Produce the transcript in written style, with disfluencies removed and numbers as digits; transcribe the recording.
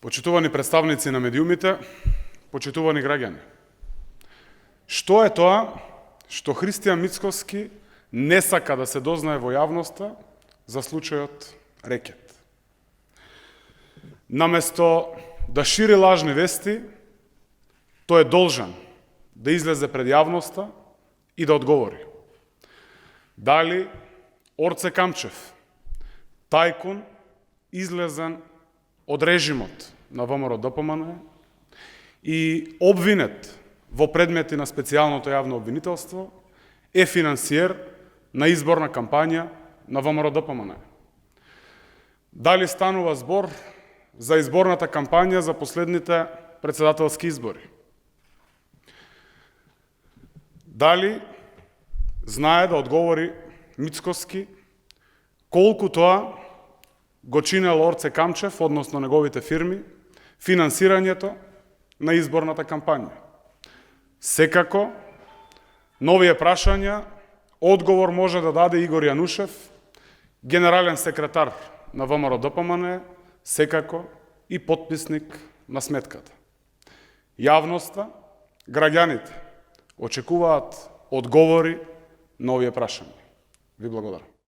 Почитувани представници на медиумите, почитувани граѓани. Што е тоа што Христијан Мицкоски не сака да се дознае во јавноста за случајот Рекет? Наместо да шири лажни вести, тој е должен да излезе пред јавноста и да одговори. Дали Орце Камчев, тајкун, излезен од режимот на ВМРО-ДПМНЕ и обвинет во предмети на специјалното јавно обвинителство, е финансиер на изборна кампања на ВМРО-ДПМНЕ. Дали станува збор за изборната кампања за последните председателски избори? Дали знае да одговори Мицкоски колку тоа го чинел Орце Камчев, односно неговите фирми, финансирањето на изборната кампања? Секако, на овие прашања одговор може да даде Игор Јанушев, генерален секретар на ВМРО-ДПМНЕ, секако и потписник на сметката. Јавноста, граѓаните очекуваат одговори на овие прашања. Ви благодарам.